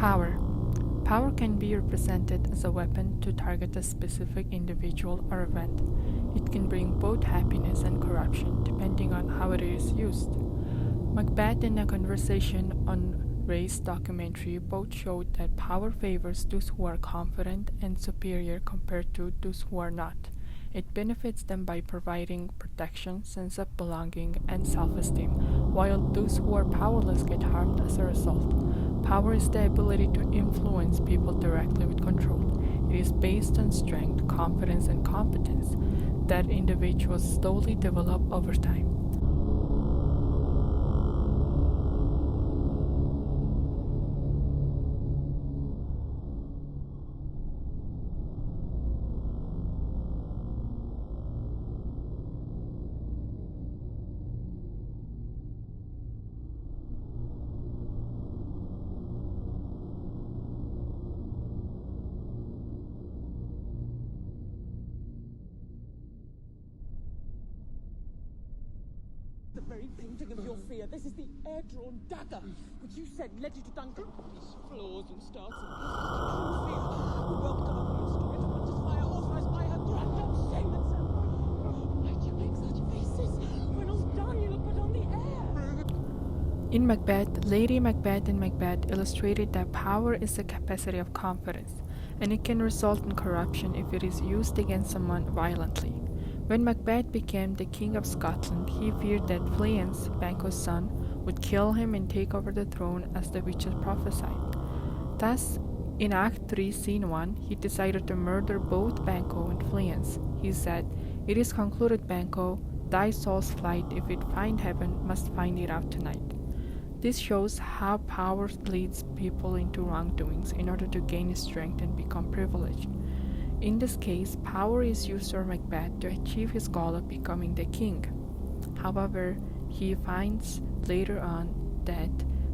Power. Power can be represented as a weapon to target a specific individual or event. It can bring both happiness and corruption depending on how it is used. Macbeth and A Conversation on Race documentary both showed that power favors those who are confident and superior compared to those who are not. It benefits them by providing protection, sense of belonging, and self-esteem, while those who are powerless get harmed as a result. Power is the ability to influence people directly with control. It is based on strength, confidence, and competence that individuals slowly develop over time. The very painting of your fear. This is the air-drawn dagger, which you said led you to Duncan. These flaws and starts and pieces to true fear. We welcomed our own story to Hunter's fire, authorized by her grand old shame and why'd you make such faces? When all's done, you look but on the air. In Macbeth, Lady Macbeth and Macbeth illustrated that power is the capacity of confidence, and it can result in corruption if it is used against someone violently. When Macbeth became the King of Scotland, he feared that Fleance, Banquo's son, would kill him and take over the throne as the witches prophesied. Thus, in Act 3, Scene 1, he decided to murder both Banquo and Fleance. He said, "It is concluded, Banquo, thy soul's flight, if it find heaven, must find it out tonight." This shows how power leads people into wrongdoings in order to gain strength and become privileged. In this case, power is used for Macbeth to achieve his goal of becoming the king. However, he finds later on that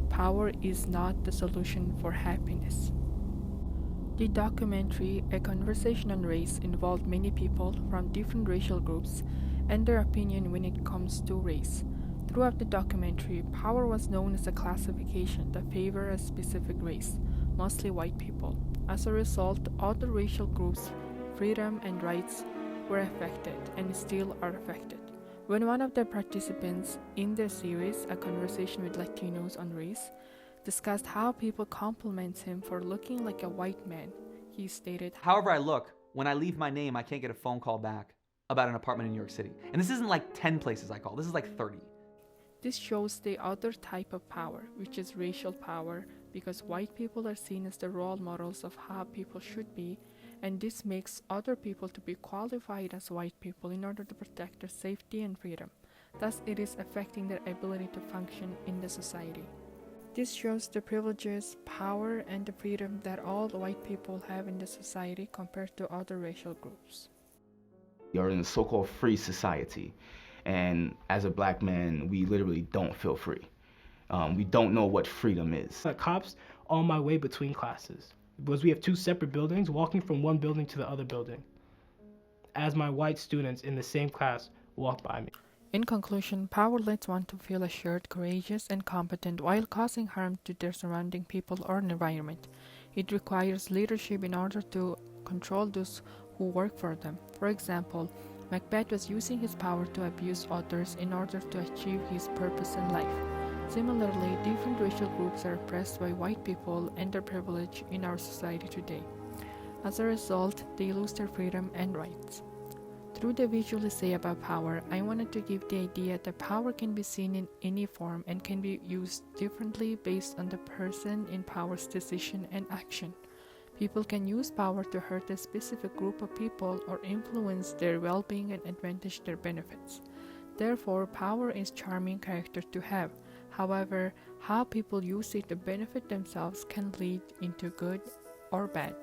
power is not the solution for happiness. The documentary, A Conversation on Race, involved many people from different racial groups and their opinion when it comes to race. Throughout the documentary, power was known as a classification that favored a specific race, mostly white people. As a result, other racial groups' freedom and rights were affected and still are affected. When one of the participants in their series, A Conversation with Latinos on Race, discussed how people compliment him for looking like a white man, he stated, "However I look, when I leave my name, I can't get a phone call back about an apartment in New York City. And this isn't like 10 places I call, this is like 30. This shows the other type of power, which is racial power, because white people are seen as the role models of how people should be, and this makes other people to be qualified as white people in order to protect their safety and freedom. Thus, it is affecting their ability to function in the society. This shows the privileges, power, and the freedom that all white people have in the society compared to other racial groups. You're in a so-called free society. And as a black man, we literally don't feel free. We don't know what freedom is. The cops on my way between classes, because we have two separate buildings, walking from one building to the other building, as my white students in the same class walk by me. In conclusion, power lets one to feel assured, courageous, and competent while causing harm to their surrounding people or environment. It requires leadership in order to control those who work for them. For example, Macbeth was using his power to abuse others in order to achieve his purpose in life. Similarly, different racial groups are oppressed by white people and their privilege in our society today. As a result, they lose their freedom and rights. Through the visual essay about power, I wanted to give the idea that power can be seen in any form and can be used differently based on the person in power's decision and action. People can use power to hurt a specific group of people or influence their well-being and advantage their benefits. Therefore, power is a charming character to have. However, how people use it to benefit themselves can lead into good or bad.